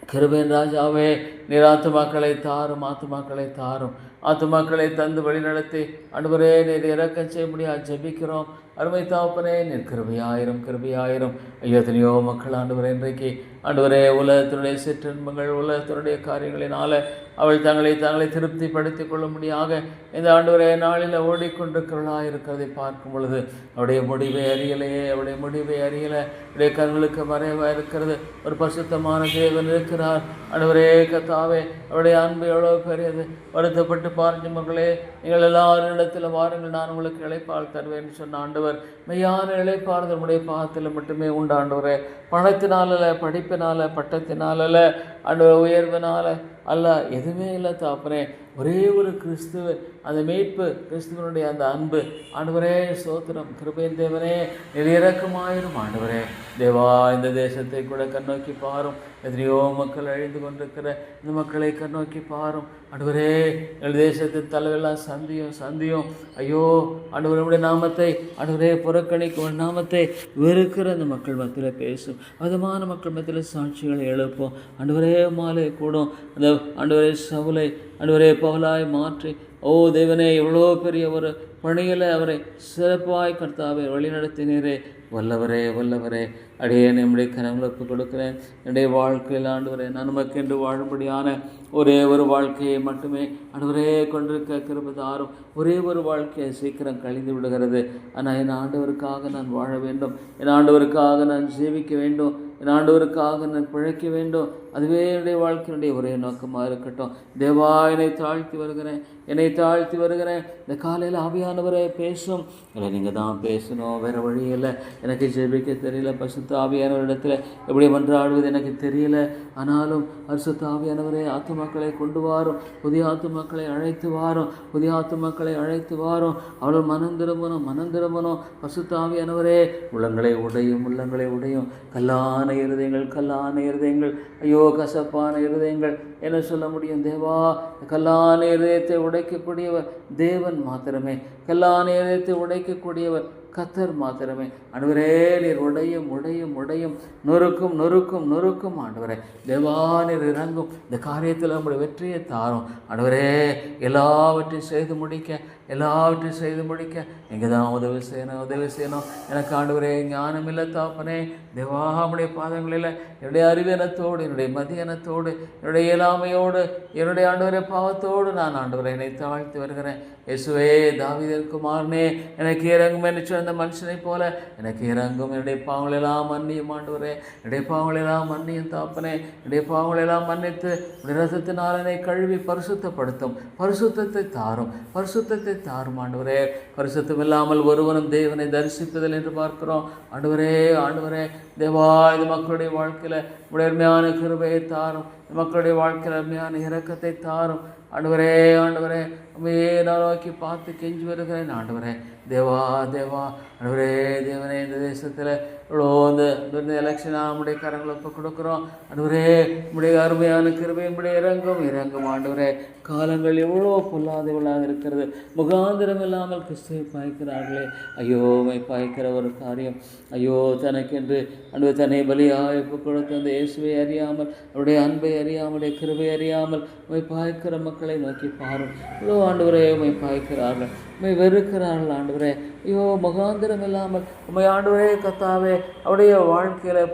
கிருபையின் ராஜாவே நீர் ஆத்துமாக்களை தாரும், ஆத்துமாக்களை தாரும். ஆத்துமாக்களை தந்து வழிநடத்தி ஆண்டவரே நீர் இறக்கம் செய்ய முடியாது ஜெபிக்கிறோம். அருமை தாப்பனே நீர் கிருபையாயிரம், கிருபையாயிரம். ஐயோ எத்தனையோ மக்கள் ஆண்டவரே இன்றைக்கு ஆண்டவரே உலகத்தினுடைய சிற்றின்பங்கள், உலகத்தினுடைய காரியங்களினால அவள் தங்களை திருப்திப்படுத்திக் கொள்ள முடியாக இந்த ஆண்டவரே நாளில் ஓடிக்கொண்டிருக்கிறவளாக இருக்கிறதை பார்க்கும் பொழுது அவருடைய முடிவை அறியலையே, அவருடைய முடிவை அறியலை. அவருடைய கண்களுக்கு மறைவாக இருக்கிறது. ஒரு பரிசுத்தமான தேவன் இருக்கிறார். ஆண்டவரே கர்த்தாவே அவருடைய அன்பு எவ்வளோ பெரியது. வருத்தப்பட்டு பாருங்க மகளே, நீங்கள் எல்லாரும் இடத்துல வாருங்கள், நான் உங்களுக்கு இளைப்பால் தருவேன் சொன்ன ஆண்டவர் மெய்யான இளைப்பாறுதல் நம்முடைய பாகத்தில் மட்டுமே உண்டு ஆண்டவரே. பணத்தினால, படிப்பினால, பட்டத்தினால, ஆண்டவர் உயர்வினால அல்ல, எதுவுமே இல்லை தாப்பனே. ஒரே ஒரு கிறிஸ்துவ, அந்த மீட்பு, கிறிஸ்துவனுடைய அந்த அன்பு. ஆண்டவரே சோத்திரம். கிருபையின் தேவனே நீர் இரக்கமாயிரும் ஆண்டவரே. தேவா இந்த தேசத்தை கூட கண்ணோக்கி பாரும். எத்தனையோ மக்கள் அழிந்து கொண்டிருக்கிற இந்த மக்களை கண்ணோக்கி பாரும் ஆண்டவரே. எங்கள் தேசத்தின் தலைவெல்லாம் சந்தியும் ஐயோ ஆண்டவருடைய நாமத்தை ஆண்டவரே புறக்கணிக்கும் நாமத்தை வெறுக்கிற அந்த மக்கள் மத்தியில் பேசும். விதமான மக்கள் மத்தியில் சாட்சிகளை எழுப்போம் ஆண்டவரே. மாலை கூடும் அந்த ஆண்டவரே சவுலை ஆண்டவரே பவுலாய் மாற்றி தேவனே எவ்வளோ பெரிய ஒரு பணியில் அவரை சிறப்பாய் கர்த்தாவை வழிநடத்தினீரே. வல்லவரே, வல்லவரே, அடியே நம்முடைய கனவுக்கு கொடுக்கிறேன். என்னுடைய வாழ்க்கையில் ஆண்டவரே நான் நமக்கென்று வாழும்படியான ஒரே ஒரு வாழ்க்கையை மட்டுமே ஆண்டவரே கொண்டிருக்க கிருபைதாரும். ஒரே ஒரு வாழ்க்கையை சீக்கிரம் கழிந்து விடுகிறது. ஆனால் என் ஆண்டவருக்காக நான் வாழ வேண்டும், என் ஆண்டவருக்காக நான் ஜீவிக்க வேண்டும், என் ஆண்டவருக்காக நான் பிழைக்க வேண்டும். அதுவே என்னுடைய வாழ்க்கையினுடைய ஒரே நோக்கமாக இருக்கட்டும். தேவா என்னை தாழ்த்தி வருகிறேன். இந்த காலையில் ஆவியானவரை பேசும். இல்லை நீங்கள் தான் பேசணும், வேறு வழி இல்லை. எனக்கு ஜெபிக்க தெரியல. பரிசுத்த ஆவியானவரிடத்தில் எப்படி மன்றாடுவது எனக்கு தெரியல. ஆனாலும் பரிசுத்த ஆவியானவரே ஆத்துமாக்களை கொண்டு வாரும், புதிய ஆத்துமாக்களை அழைத்து வாரும். அவர்கள் மனம் திரும்பணும். பரிசுத்த ஆவியானவரே உள்ளங்களை உடையும். கல்லான இருதயங்கள் ஐயோ கசப்பான இருதயங்கள் என்ன சொல்ல முடியும் தேவா? கல்லான இருதயத்தை உடைக்கக்கூடியவர் தேவன் மாத்திரமே. கல்லான இருதயத்தை உடைக்கக்கூடியவர் கர்த்தர் மாத்திரமே. ஆண்டவரே நீர் உடையும் நொறுக்கும் ஆண்டவரே. தேவா நீர் இறங்கும். இந்த காரியத்தில் நம்முடைய வெற்றியை தாரும் ஆண்டவரே. எல்லாவற்றையும் செய்து முடிக்க நீங்கள் தான் உதவி செய்யணும். எனக்கு ஆண்டவரே ஞானம் இல்லை தாப்பனே. தேவா நம்முடைய பாதங்களில் என்னுடைய அறிவினத்தோடு, என்னுடைய மதியனத்தோடு, என்னுடைய இயலாமையோடு, என்னுடைய ஆண்டவரே பாவத்தோடு நான் ஆண்டவரை என்னை தாழ்த்தி வருகிறேன். இயேசுவே தாவீதின் குமாரனே எனக்கு இறங்கும் என்று சொன்ன மனுஷனை போல எனக்கு இறங்கும். என்னுடைய பாவங்களெல்லாம் மன்னியும் ஆண்டவரே. என்னுடைய பாவங்களெல்லாம் மன்னியும் தாப்பனே. என்னுடைய பாவங்களெல்லாம் மன்னித்து ரசத்தினால் என்னை கழுவி பரிசுத்தப்படுத்தும். பரிசுத்தத்தை தாரும் ஆண்டவரே. பரிசுத்தம் இல்லாமல் ஒருவனும் தேவனை தரிசிப்பதில் என்று பார்க்கிறோம் ஆண்டவரே. தேவா இது மக்களுடைய வாழ்க்கையில் உடமையான கிருபையை தாரும். மக்களுடைய வாழ்க்கையில் அருமையான இரக்கத்தை தாரும் ஆண்டவரே. நான் நோக்கி பார்த்து கெஞ்சி வருகிறேன் ஆண்டவரே. தேவா ஆண்டவரே. தேவனே இந்த தேசத்தில் இவ்வளோ இந்த எலெக்ஷன் நம்முடைய கரங்களை ஒப்பு கொடுக்குறோம் ஆண்டவரே. நம்முடைய அருமையான கிருபை நம்முடைய இறங்கும் ஆண்டவரே. காலங்கள் எவ்வளோ பொல்லாதவளாக இருக்கிறது. முகாந்திரம் இல்லாமல் கிறிஸ்துவை பாய்க்கிறார்களே. ஐயோமை பாய்க்கிற ஒரு காரியம். ஐயோ தனக்கென்று ஆண்டவர் தன்னை பலியாக ஒப்பு கொடுத்த அந்த இயேசுவை அறியாமல், அவருடைய அன்பை அறியாமல், கிருபை அறியாமல் பாய்க்கிற மக்கள் மக்களை நோக்கி பாரும். இவ்வளோ ஆண்டவரே உம்மை பாய்க்கிறார்கள், உம்மை வெறுக்கிறார்கள் ஆண்டவரே. ஐயோ முகாந்திரம் இல்லாமல் உம்மை ஆண்டவரே கர்த்தாவே அவருடைய வாழ்க்கையில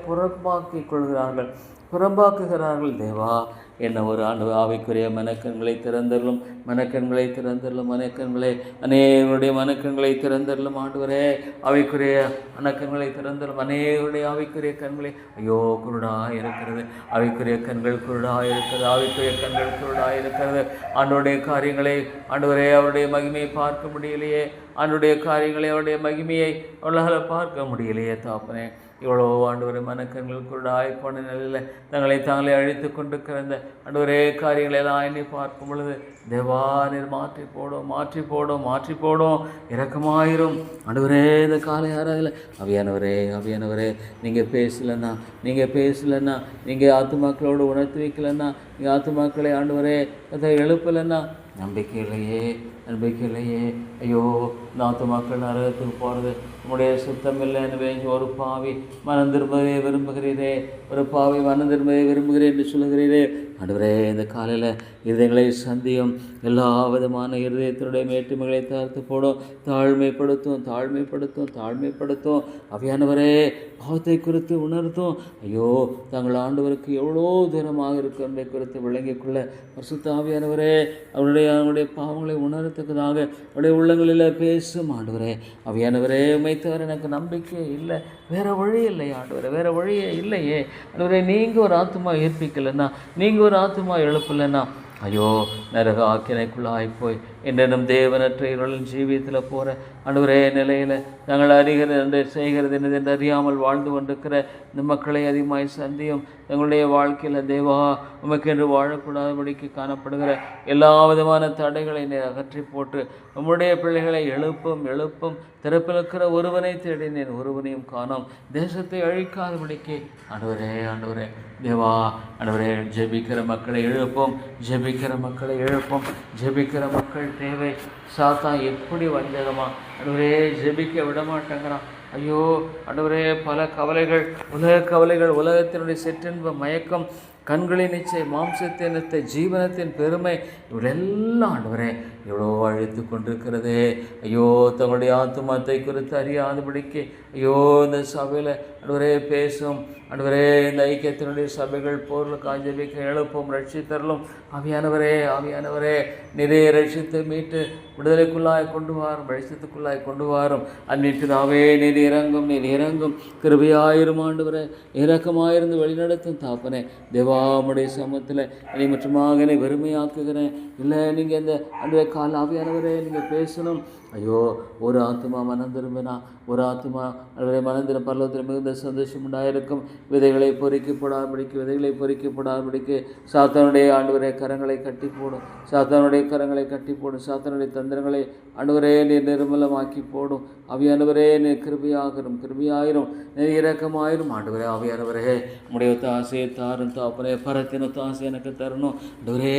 புறம்பாக்குகிறார்கள் தேவா. என்ன ஒரு ஆவிக்குரிய மனக்கண்களை திறந்தரலும், மனக்கண்களை அநேகருடைய மனக்கண்களை திறந்தரலும் ஆண்டவரே. ஆவிக்குரிய மனக்கண்களை திறந்தரலும் அநேகருடைய ஆவிக்குரிய கண்களை. ஐயோ குருடாக இருக்கிறது, ஆவிக்குரிய கண்கள் குருடாக இருக்கிறது, ஆவிக்குரிய கண்கள் குருடாக இருக்கிறது. ஆண்டவருடைய காரியங்களை ஆண்டவரே அவருடைய மகிமையை பார்க்க முடியலையே, ஆண்டவருடைய காரியங்களை அவருடைய மகிமையை அவர்களால் பார்க்க முடியலையே தாப்பனே. இவ்வளோ ஆண்டவரே மனக்கண்கள் குருடாய் போன நிலையில் தங்களை தாங்களே அழித்து கொண்டு கிடந்த ஆண்டவரே காரியங்களெல்லாம் எண்ணி பார்க்கும் பொழுது தேவா நீர் மாற்றி போடும் இரக்கமாயிரும் ஆண்டவரே. இந்த காலை ஆராதனையில் அவியானவரே நீங்கள் பேசலன்னா, நீங்கள் ஆத்துமாக்களோடு உணர்த்தி வைக்கலன்னா, நீங்கள் ஆத்துமாக்களை ஆண்டவரே அதை எழுப்பலைன்னா நம்பிக்கை இல்லையே. ஐயோ இந்த ஆத்துமாக்கள் நரகத்துக்கு போகிறது உங்களுடைய சுத்தம் இல்லைன்னு ஒரு பாவி மனம் திரும்பவே விரும்புகிறீரே, என்று சொல்லுகிறீரே ஆண்டவரே. இந்த காலையில் இருதயங்களை சந்தியும், எல்லா விதமான இருதயத்தினுடைய மேட்டுமைகளை தகர்த்து போடும், தாழ்மைப்படுத்தும். அவியானவரே பாவத்தை குறித்து உணர்த்தும். ஐயோ தங்கள் ஆண்டவருக்கு எவ்வளோ தூரமாக இருக்கும் என்பதை குறித்து விளங்கிக்கொள்ள பரிசுத்த ஆவியானவரே அவருடைய பாவங்களை உணரத்துக்கதாக அவருடைய உள்ளங்களில் பேசும் ஆண்டவரே. அவியானவரே உம்மை தவிர எனக்கு நம்பிக்கை இல்லை, வேறு வழி இல்லை ஆண்டவரே, வேறு வழியே இல்லையே ஆண்டவரே. நீங்கள் ஒரு ஆத்துமா ஏற்பிக்கலைன்னா, நீங்கள் ஒரு ஆத்துமா எழுப்பலைன்னா ஐயோ நரக ஆக்கினைக்குள்ளாய்ப்போய் என்றும் தேவனற்ற இருளின் ஜீவியத்தில் போகிற ஆண்டவரே நிலையில் நாங்கள் அறிகிறது செய்கிறது என்று அறியாமல் வாழ்ந்து கொண்டிருக்கிற இந்த மக்களை அதிகமாய் சந்தியும். தங்களுடைய வாழ்க்கையில் தேவா உமக்கென்று வாழக்கூடாதபடிக்கு காணப்படுகிற எல்லா விதமான தடைகளை அகற்றி போட்டு நம்முடைய பிள்ளைகளை எழுப்பும் திறப்பில் இருக்கிற ஒருவனை தேடினேன், ஒருவனையும் காணோம். தேசத்தை அழிக்காதபடிக்கு ஆண்டவரே தேவா ஆண்டவரே ஜெபிக்கிற மக்களை எழுப்போம், ஜெபிக்கிற மக்கள் தேவை. சாத்தான் எப்படி வஞ்சகமா ஆண்டவரே ஜெபிக்க விடமாட்டேங்கிறான். ஐயோ ஆண்டவரே பல கவலைகள், உலகத்தினுடைய சிற்றின்ப மயக்கம், கண்களின் இச்சை, மாம்சத்தின் இச்சை, ஜீவனத்தின் பெருமை, இவளெல்லாம் ஆண்டவரே எவ்வளோ அழித்து கொண்டிருக்கிறதே. ஐயோ தங்களுடைய ஆத்துமத்தை குறித்து அறியாதபடிக்கு ஐயோ இந்த சபையில் ஆண்டவரே பேசும் ஆண்டவரே. இந்த ஐக்கியத்தினுடைய சபைகள் போர்களுக்காக ஜெபிக்க எழுப்பும், ரட்சித்தரலும் ஆவியானவரே நிறைய ரட்சித்து மீட்டு விடுதலைக்குள்ளாய் கொண்டு வாரும், வெளிச்சத்துக்குள்ளாய் கொண்டு வாரும். அன்பிற்குதாவே நீர் இறங்கும் கிருபையாயிரும் ஆண்டவரே, இரக்கமாயிருந்து வழிநடத்தும் தாப்பனே. தேவாமுடைய சமூகத்தில் என்னை மற்றுமாக என்னை வெறுமையாக்குகிறேன். இல்லை நீங்கள் இந்த அன்றைய கால ஆவியானவரே நீங்கள் பேசணும். ஐயோ ஒரு ஆத்மா மனம் திரும்பினா, ஒரு ஆத்மா மனந்திரம் பரலோகத்தில் மிகுந்த சந்தோஷம் உண்டாயிருக்கும். விதைகளை பொறிக்கப்படாதபடிக்கு சாத்தானுடைய ஆண்டவரே கரங்களை கட்டி போடும், சாத்தானுடைய தந்திரங்களை ஆண்டவரே நீர் நிர்மலமாக்கி போடும். ஆவியானவரே நீர் கிருபையாயிரும், நீர் இரக்கமாயிரும் ஆண்டவரே. ஆவியானவரே உம்முடைய ஆசையை தாரும் தாப்பனே. பரத்தின ஆசை எனக்கு தரணும் ஆண்டவரே,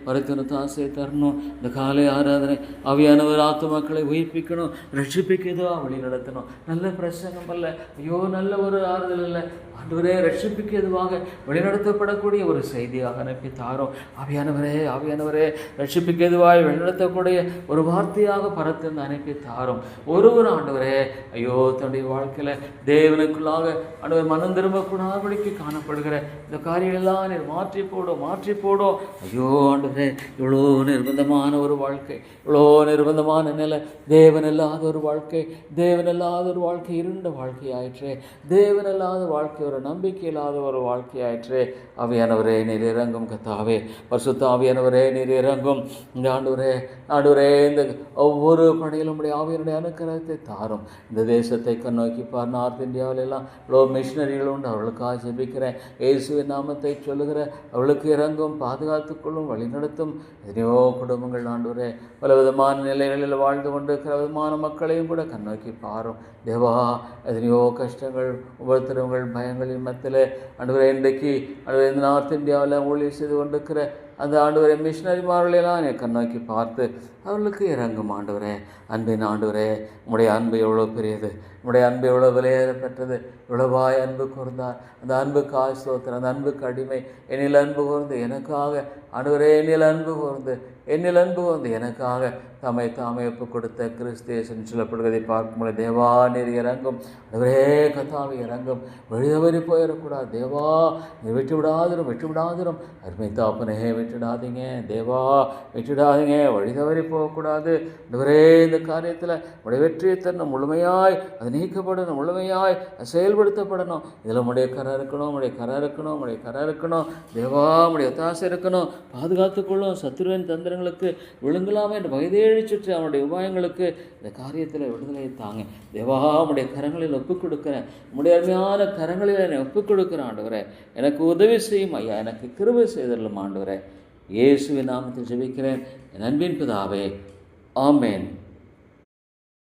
பரத்தின ஆசையை தரணும். இந்த காலை ஆராதனை ஆவியானவர் ஆத்துமாக்களை உயிர்ப்பிக்கணும், ரட்சிப்பிக்கதோ வழி நடத்தணும். நல்ல பிரசங்கம் அல்ல, ஐயோ நல்ல ஒரு ஆறுதல் இல்லை ஆண்டவரே, ரட்சிப்புக்கு எதுவாக வழிநடத்தப்படக்கூடிய ஒரு செய்தியாக அனுப்பி தாரோம். ஆவியானவரே ரட்சிப்புக்கு எதுவாக வழிநடத்தக்கூடிய ஒரு வார்த்தையாக பரத்திருந்து அனுப்பி தாரோம். ஒருவர் ஆண்டவரே ஐயோ தன்னுடைய வாழ்க்கையில் தேவனுக்குள்ளாக ஆண்டவர் மனம் திரும்பக்கூடாதபடிக்கு காணப்படுகிற இந்த காரியங்களெல்லாம் நீர் மாற்றி போடும். ஐயோ ஆண்டவரே இவ்வளோ நிர்பந்தமான ஒரு வாழ்க்கை, இவ்வளோ நிர்பந்தமான நிலை, தேவனில்லாத ஒரு வாழ்க்கை இருண்ட வாழ்க்கையாயிற்றே, தேவனில்லாத வாழ்க்கை ஒரு நம்பிக்கை இல்லாத ஒரு வாழ்க்கையாயிற்றே. ஆவியானவரே நீர் இறங்கும் கர்த்தாவே, பரிசுத்த ஆவியானவரே நீர் இறங்கும். இந்த ஆண்டவரே இந்த ஒவ்வொரு படையிலும் உடைய ஆவியனுடைய அனுக்கிரகத்தை தாரும். இந்த தேசத்தை கண்ணோக்கி பார், நார்த் இந்தியாவிலெல்லாம் இவ்வளோ மிஷினரிகள் உண்டு, அவர்களுக்காக ஜெபிக்கிறேன். இயேசுவின் நாமத்தை சொல்லுகிற அவளுக்கு இறங்கும், பாதுகாத்துக்கொள்ளும், வழிநடத்தும். எத்தனையோ குடும்பங்கள் ஆண்டவரே பல விதமான நிலைகளில் வாழ்ந்து கொண்டிருக்கிற விதமான மக்களையும் கூட கண்ணோக்கி பாரும் தேவா. எத்தனையோ கஷ்டங்கள், உபத்திரவங்கள், பயங்களின் மத்தியில் ஆண்டவரே இன்றைக்கு இந்த நார்த் இந்தியாவில் ஊழியர் செய்து கொண்டிருக்கிற அந்த ஆண்டவரே மிஷினரிமார்களெல்லாம் என்னை கண்ணோக்கி பார்த்து அவர்களுக்கு இறங்கும் ஆண்டவரே. அன்பின் ஆண்டவரே உம்முடைய அன்பு எவ்வளோ பெரியது, உம்முடைய அன்பு எவ்வளோ விலையேற பெற்றது. இவ்வளவாய் அன்பு கூர்ந்தார், அந்த அன்புக்கு ஸ்தோத்திரம். அந்த அன்புக்கு அடிமை என்னில் அன்பு கூர்ந்து எனக்காக ஆண்டவரே என்னில் அன்பு கூர்ந்து என்னில் அன்பு வந்து எனக்காக தம்மை தாமே ஒப்புக் கொடுத்த கிறிஸ்தேசன் சொல்லப்படுவதை பார்க்கும்போது தேவா நீர் இறங்கும், அதுவரே கத்தாவை இறங்கும், வழிதவறி போயிடக்கூடாது தேவா, நீ விட்டுவிடாதிரும் அருமை தாப்பனே, விட்டுடாதீங்க தேவா, விட்டுடாதீங்க, வழிதவறி போகக்கூடாது. அதுவரே இந்த காரியத்தில் உடைய வெற்றியை தரணும், முழுமையாய் அது நீக்கப்படணும், முழுமையாய் செயல்படுத்தப்படணும். இதில் உடைய கரை இருக்கணும், உடைய கரை இருக்கணும் தேவா, உடைய ஒத்தாசை இருக்கணும். பாதுகாத்துக்கொள்ளும், சத்துருவின் தந்திரங்களுக்கு விழுங்கலாமே என்று வயதேழி சுற்றி அவனுடைய உபாயங்களுக்கு இந்த காரியத்தில் விடுதலை தாங்க தேவா. உடைய கரங்களில் ஒப்புக் கொடுக்கிறேன், உடைய அருமையான கரங்களில் என்னை ஒப்புக் கொடுக்கிறேன் ஆண்டவரே. எனக்கு உதவி செய்யும் ஐயா, எனக்கு கிருபை செய்தருளும் ஆண்டவரே. இயேசுவின் நாமத்தில் ஜெபிக்கிறேன் என் அன்பின் பிதாவே, ஆமென்.